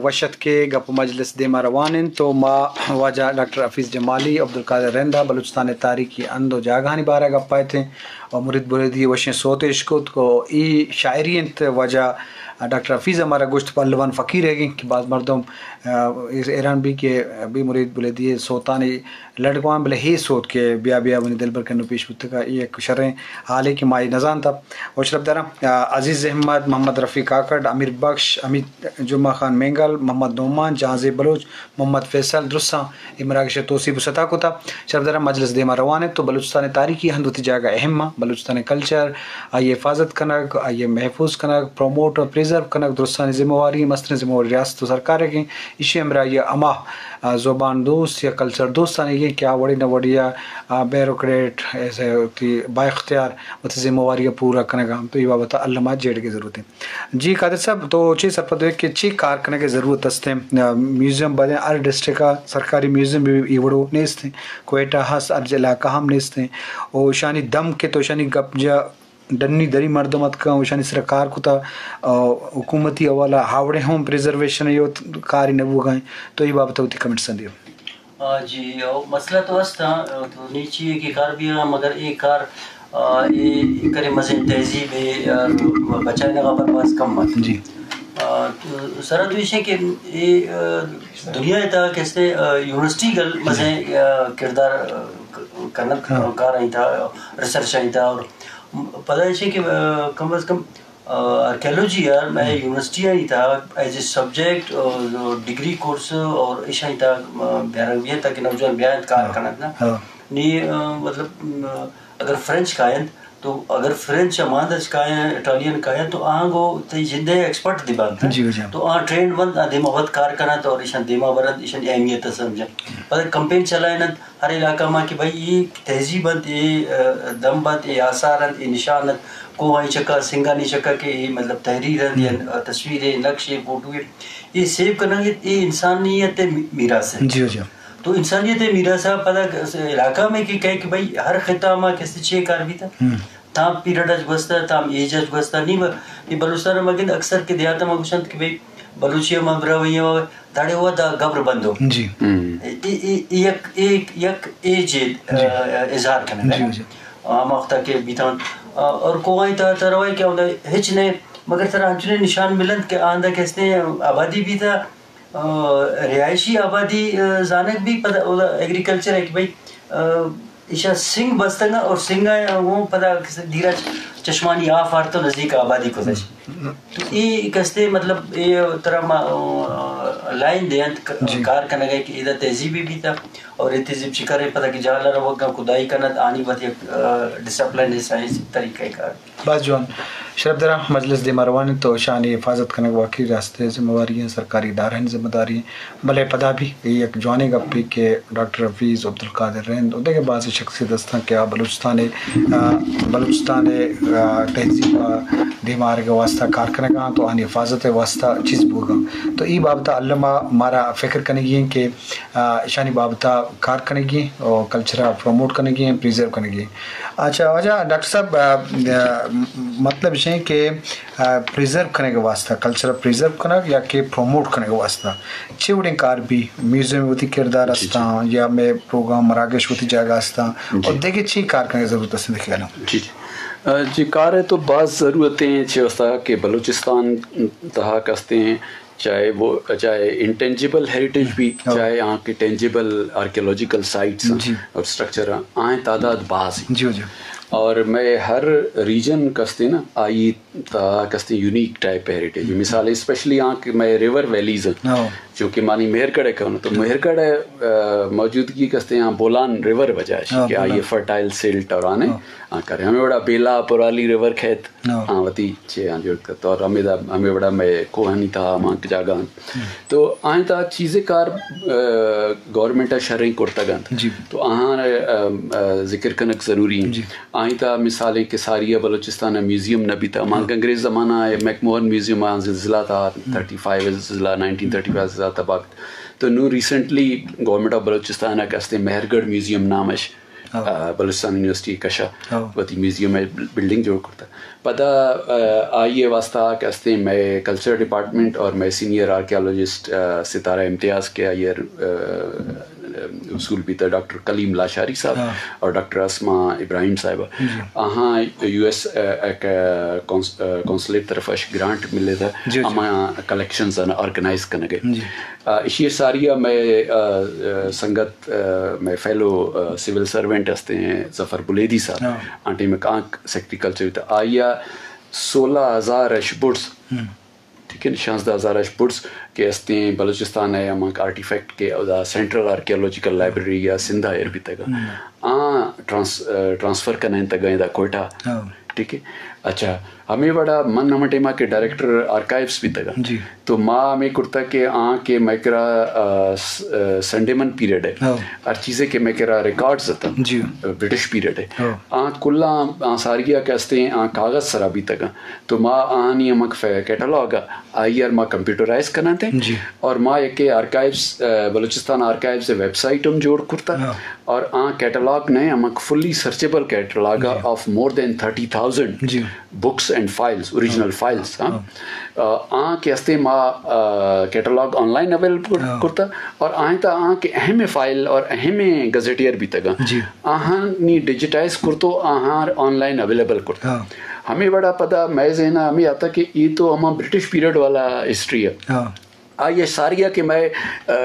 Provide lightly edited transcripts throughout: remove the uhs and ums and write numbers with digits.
وشت کے گپ مجلس دیما روانن تو ما واجہ ڈاکٹر حفیظ جمالی عبدالقادر رندہ بلوچستان تاریخی اند و جاگہانی بارہ گپ پائے تھے اور مرید بریدی وشیں سوتش کو ای شاعری انت وجہ ڈاکٹر حفیظ ہمارا گوشت پہلوان فقیر ہے گی کہ بعض مردم ایران بھی کہ بھی مرید بلیدی سوتانی لڑکوان بلے ہی سوت کے بیا ونی دل بر کنو پیش بت کا یہ ایک شرح حال ہے کہ مائی نظان تھا اور شرف درہ عزیز احمد محمد رفیق کاکڑ امیر بخش امید جمعہ خان مینگل محمد نعمان جہاز بلوچ محمد فیصل درساں امراکش توصیب سطح کو تھا شرف درہ مجلس دیما روان تو بلوچستان تاریخی ہندوتی جگہ اہم بلوچستان کلچر آئیے حفاظت کنک آئیے محفوظ کنک پروموٹ اور پریزرو کنک درستانی ذمہ واری مستن ذمہ واری ریاست و سرکار ہے کہ اسی امرا یہ اما زبان دوست یا کلچر دوستان یہ کیا وڑی نہ وڑیا بیروکریٹ ایسے با اختیار مت ذمہ واری پورا کنگا تو یہ بابت علامات جیڑ کی ضرورت ہے جی قادر صاحب تو چی سرپد ہے کہ چی کار کرنے کی ضرورت ہے میوزیم بدیں ہر ڈسٹرکٹ کا سرکاری میوزیم بھی یہ وڑو نیست ہیں کوئٹہ ہس ارج علاقہ ہم نیست ہیں اور شانی دم کے تو شانی گپ جا ڈنی دری مردمت کا شانی سرکار کو تا حکومتی حوالہ ہاوڑے ہوں پریزرویشن یہ کاری نبو گئیں تو یہ بابت ہوتی کمنٹ سندیو جی مسئلہ تو استا تو نیچی ہے کہ کار بھی ہاں مگر ایک کار یہ کرے مزین تہذیب بچائے لگا پر پاس کم مت جی سرد ویشے کہ یہ دنیا تا کیسے یونیورسٹی گل مزین کردار کنک کار آئی تھا ریسرچ آئی تھا اور پتہ ہے کہ کم از کم آرکیالوجی یار میں یونیورسٹی آئی تھا as a subject degree course اور ایشا ہی تھا بیارویہ تک نوجوان بیان کار کنک نا نی مطلب اگر فرینچ کائن تو اگر فرینچ ماندج کائن اٹالین کائن تو آہاں گو تی جندے ایکسپرٹ دی بات تو آہاں ٹرینڈ بند دیما بد کار کنت اور ایشان دیما برد ایشان اہمیت سمجھا پتہ کمپین چلائنت ہر علاقہ ماں کہ بھائی یہ تہذیب بند یہ دم بند یہ آثارت یہ نشانت کو آئی چکا سنگا نہیں چکا کہ یہ مطلب تحریر یا تصویریں نقش فوٹو یہ سیو کرنا یہ انسانیت میراث ہے جی جی تو انسانیت میراث پتہ علاقہ میں کہ کہے کہ بھائی ہر خطہ ماں کسی چھ کار بھی تھا تام پیریڈ اج گستا تام ایج اج گستا نہیں یہ بلوچستان مگن اکثر کے دیہات میں گوشت کہ بھائی بلوچی میں برویہ داڑے ہوا دا گبر بندو جی ایک ایج اظہار کرنا ہے مختہ کے بیتان اور کوئی تا روائی کیا ہوتا ہے ہچ نے مگر سر ہنچنے نشان ملند کہ آندہ کہتے ہیں آبادی بھی تھا رہائشی آبادی زانک بھی پتہ ایگریکلچر ہے کہ بھائی ایشا سنگ بستنگا اور سنگا وہ پتہ دیرہ چشمانی آف آرتو نزدیک آبادی کو دش یہ کستے مطلب یہ طرح لائن دیں کار کرنا گئے کہ ادھر تہذیبی بھی تھا اور یہ تہذیب چکرے پتہ کہ جہاں لڑا وقت خدائی کرنا آنی بات ایک ڈسپلن ہے سائنس طریقہ کار بس جوان شرف درہ مجلس دی مروان تو شانی حفاظت کرنے واقعی راستے ذمہ واری ہیں سرکاری ادارے ذمہ داری ہیں بھلے پدا بھی ایک جوانے گپی کہ ڈاکٹر حفیظ عبدالقادر رند اور دیکھے بعض شخصی دستاں کیا بلوچستان تہذیب دیمار کے واسطہ کار کرنے گا تو آنی حفاظت واسطہ چیز بوگا تو ای بابتہ علمہ مارا فکر کرنے گی ہیں کہ شانی بابتہ کار کرنے گی اور کلچرہ پروموٹ کرنے گی ہیں پریزرو کرنے گی. اچھا وجہ ڈاکٹر صاحب مطلب یہ کہ پریزرو کرنے کے واسطہ کلچر پریزرو کرنا یا کہ پروموٹ کرنے کے واسطہ چوڑیں کار بھی میوزیم ہوتی کردار ہستا یا میں پروگرام مراکش ہوتی جگہ ہستا اور دیکھیں چی کار کرنے کی ضرورت ہے دیکھے نا جی کار ہے تو بعض ضرورتیں چاہتا کہ بلوچستان تہا کستے ہیں چاہے انٹینجیبل ہیریٹیج بھی چاہے یہاں کے ٹینجیبل آرکیولوجیکل سائٹس اور اسٹرکچر آئیں تعداد بعض جی جی اور میں ہر ریجن کستے نا آئی تا کستے یونیک ٹائپ ہیریٹیج مثال اسپیشلی یہاں کہ میں ریور ویلیز ہیں چونکہ مانی مہرکڑ ہے کہوں تو مہرکڑ موجودگی کستے یہاں بولان ریور وجہ کہ آئیے فرٹائل سیلٹ اور آنے کریں ہمیں بڑا بیلا پرالی ریور کھیت وتی چھے جوڑ کرتا اور ہمیں بڑا میں کوہنی تھا ماں کی جاگہ تو آئیں تا چیزیں کار گورنمنٹ شرعی کرتا گند تو آہاں ذکر کنک ضروری ہیں آئیں تا مثالیں کہ ساریہ بلوچستان میوزیم نبی تھا ماں انگریز زمانہ میک موہن میوزیم آن زلزلہ تھا 35 زلزلہ 1935 زلزلہ تباک تو نو ریسنٹلی گورنمنٹ آف بلوچستان کستے مہرگڑھ میوزیم نامش بلوچستان یونیورسٹی کشا وتی میوزیم میں بلڈنگ جوڑ کرتا پدا آئیے واسطہ کہتے میں کلچر ڈپارٹمنٹ اور میں سینئر آرکیالوجسٹ ستارہ امتیاز کے آئیر اصول بھی تھا ڈاکٹر کلیم لاشاری صاحب اور ڈاکٹر اسما ابراہیم صاحبہ ہاں یو ایس کونسلیٹ طرف گرانٹ ملے تھا ہمیں کلیکشنز آرگنائز کرنے گئے اسی ساریہ میں سنگت میں فیلو سول سرونٹ ہستے ہیں ظفر بلیدی صاحب آنٹی میں کانک سیکٹری کلچر تھا آئیا 16,000 اشبرس ٹھیک ہے 16,000 اشبرس کے ہستے ہیں بلوچستان ہے ہم آرٹیفیکٹ کے سینٹرل آرکیولوجیکل لائبریری یا سندھا ایئر بھی تگا ٹرانسفر کرنا تگا دا کوئٹہ ٹھیک ہے اچھا ہمیں بڑا من ہمیں ٹیما کے ڈائریکٹر آرکائیوس بھی تگا تو ماں ہمیں کرتا کہ کے میں کرا سنڈے من پیریڈ ہے ہر چیزیں کہ میں کرا ریکارڈز تھا برٹش پیریڈ ہے کلا ساریہ کہتے ہیں کاغذ سرا بھی تگا تو ماں آنی ہمک کیٹالاگ آئی ماں کمپیوٹرائز کرنا تھے اور ماں ایک archives Balochistan archives website ہم جوڑ کرتا اور کیٹالاگ نے ہمک fully searchable catalogue of more than 30,000 books and files original files کے ہستے ماں کیٹالاگ آن لائن اویلیبل کرتا اور تا کے اہم فائل اور اہم گزیٹیئر بھی تگا نی ڈیجیٹائز کرتو آن لائن اویلیبل کرتا ہمیں بڑا پتا میں ذہنا ہمیں آتا کہ یہ تو ہمارا برٹش پیریڈ والا ہسٹری ہے یہ ساریہ کہ میں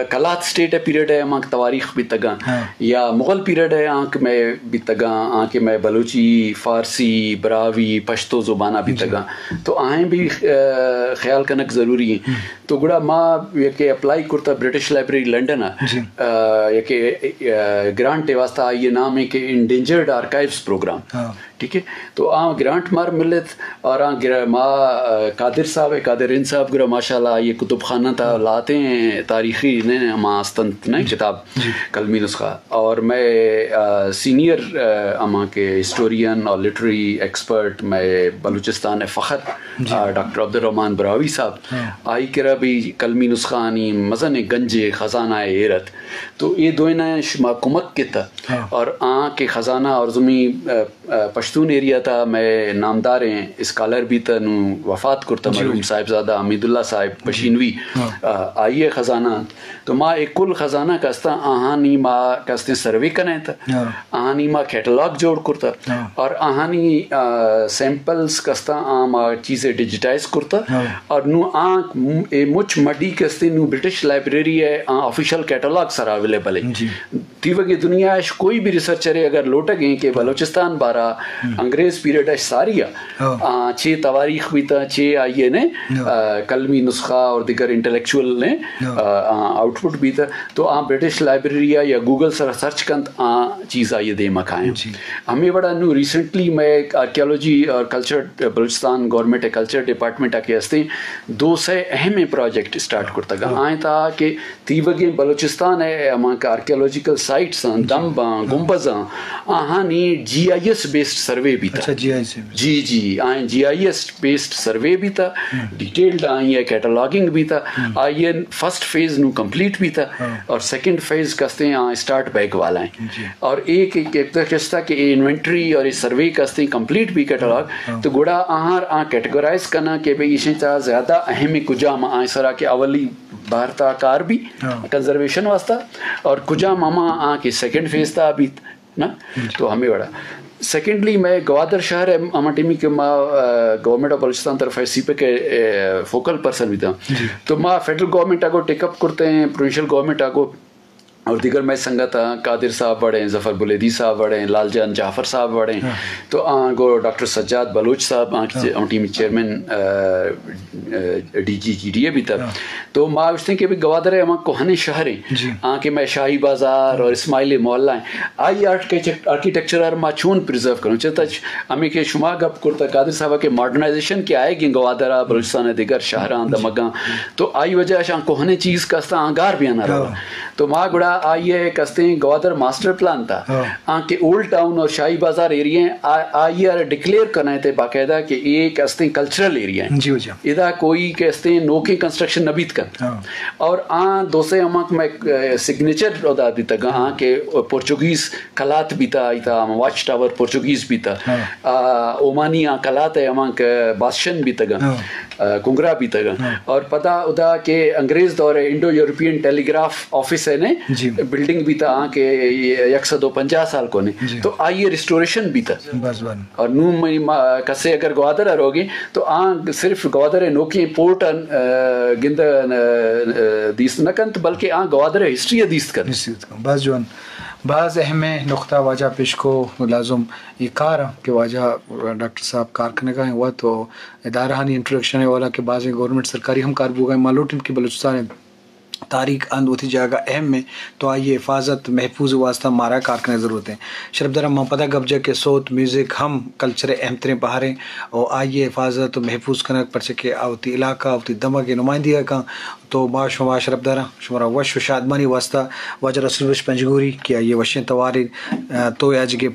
کلات اسٹیٹ پیریڈ ہے آنکھ تواریخ بھی تگا یا مغل پیریڈ ہے آنکھ میں بھی تگا آنکھ میں بلوچی فارسی براوی پشتو زبانہ بھی تگا تو آئیں بھی خیال کنک ضروری ہیں تو گڑا ماں یہ کہ اپلائی کرتا برٹش لائبریری لنڈن یہ کہ گرانٹ واسطہ یہ نام ہے کہ انڈینجرڈ آرکائیوس پروگرام ٹھیک ہے تو گرانٹ مار ملت اور ماں قادر صاحب قادر ان صاحب گرا ماشاء اللہ یہ کتب خانہ تھا لاتے ہیں تاریخی نے ماں استنت نہیں کتاب کلمی نسخہ اور میں سینئر اما کے ہسٹورین اور لٹری ایکسپرٹ میں بلوچستان فخر ڈاکٹر عبدالرحمن براوی صاحب آئی کرا بھی کلمی نسخہ آنی مزن گنجے خزانہ ایرت تو یہ دوئنہ شما کمک کے تھا اور کے خزانہ اور زمین پشتون ایریا تھا میں نامدار ہیں اسکالر بھی تھا نو وفات کرتا مرحوم صاحبزادہ حمید اللہ صاحب پشینوی آئیے خزانہ تو ماں ایک کل خزانہ کستا آہانی ماں کستے سروے کرنے تھا آہانی ماں کیٹلاگ جوڑ کرتا اور آہانی سیمپلز کستا ماں چیزیں ڈیجیٹائز کرتا اور نو مچ مڈی کستے نو برٹش لائبریری ہے آفیشل کیٹلاگ سر اویلیبل ہے تھی وگی دنیا ہے کوئی بھی ریسرچر ہے اگر لوٹا گئیں کہ بلوچستان بارہ انگریز پیریڈ ہے ساریہ 6 تواریخ بھی تھا 6 آئیے نے کلمی نسخہ اور دیگر انٹلیکچول نے آؤٹ پٹ بھی تھا تو برٹش لائبریری یا گوگل سر سرچ کنت چیز آئیے دے مکھائیں ہمیں بڑا نو ریسنٹلی میں آرکیالوجی اور culture Balochistan government culture department کے ہستے 2 سے اہم پروجیکٹ اسٹارٹ کرتا گا آئیں تھا کہ تیوگے بلوچستان ہے ہماں کا آرکیالوجیکل سائٹس دمباں گنبزاں آہانی G I S based survey بھی تھا G I G I S based survey بھی تھا ڈیٹیلڈ آئیں کیٹالاگنگ بھی تھا آئیں فرسٹ فیز نو کمپلیٹ بھی تھا اور سیکنڈ فیز کستے ہیں اسٹارٹ بیک والا ہیں اور ایک کستا کہ انوینٹری اور سروے کستے ہیں کمپلیٹ بھی کیٹالاگ تو گوڑا کیٹیگورائز کرنا کہ بھئی اسے چاہ زیادہ اہم کجام آئیں سرا کہ اولی بھارتا کار بھی کنزرویشن واسطہ اور کجام ہما کے سیکنڈ فیز تھا ابھی نا تو ہمیں بڑا سیکنڈلی میں گوادر شہر ہے ہمارا ٹیمی کہ ماں گورنمنٹ آف بلوچستان طرف سی پہ کے فوکل پرسن بھی تھا تو ماں فیڈرل گورنمنٹ آگو ٹیک اپ کرتے ہیں پروونشل گورنمنٹ آگو اور دیگر میں سنگت قادر صاحب بڑھیں ظفر بلیدی صاحب بڑھیں لال جان جعفر صاحب بڑھیں تو گو ڈاکٹر سجاد بلوچ صاحب ٹیم چیئرمین ڈی جی بھی تھا تو ماں پوچھتے ہیں کہ گوادر ہے ہمارا کوہنے شہر ہیں کہ میں شاہی بازار اور اسماعیلی محلہ ہیں آئی آرکیٹیکچر ماں چون پرزرو کروں چاہتا ہمیں کہ شما گپ کرتا قادر صاحب کے ماڈرنائزیشن کے آئے گی گوادرہ بلوچستان دیگر شہراں دمگاں تو آئی وجہ شاہ کوہنے چیز کا آنگار بھی آنا رہا تو ماں گڑا آئیے کستے ہیں گوادر ماسٹر پلان تھا کہ اولڈ ٹاؤن اور شاہی بازار ایریا آئیے ڈکلیئر کرنا ہے باقاعدہ کہ یہ کستے ہیں کلچرل ایریا ہے ادا کوئی کستے ہیں نوکی کنسٹرکشن نبیت کر اور دوسرے ہمیں میں سگنیچر ادا دیتا گا کہ پورچوگیز کلات بھی تھا واچ ٹاور پورچوگیز بھی تھا اومانی کلات ہے ہمیں بادشن بھی تگا کنگرا بھی تگا اور پتہ ادا کہ انگریز دور انڈو یورپین ٹیلی گراف آفس ہے نے بلڈنگ بھی تھا کہ 150 سال کو نے تو آئیے ریسٹوریشن بھی تھا اور نو کسے اگر گوادر روگی تو صرف گوادر نوکی پورٹ گند دیست نہ کنت بلکہ گوادر ہسٹری دیست کر بس جوان بعض اہم نقطہ واجہ پیش کو لازم یہ کار کہ واجہ ڈاکٹر صاحب کار کرنے کا ہوا تو ادارہ نہیں انٹروڈکشن ہے والا کہ بعض گورنمنٹ سرکاری ہم کار بوگئے معلوم کہ بلوچستان تاریخ اند ہوتی جگہ اہم میں تو آئیے حفاظت محفوظ واسطہ مارا کار کرنے ضرورت ہے شرف درم پتہ گبجہ کے صوت میوزک ہم کلچر اہم ترین پہاریں اور آئیے حفاظت محفوظ کرنے پرچہ کہ آوتی علاقہ آوتی دمہ کے نمائندگی کا تو باش شما شرف درہ شمارا وش و شادمانی واسطہ واجہ رسول وش پنجگوری کہ آئیے وشیں توارین تو آج کے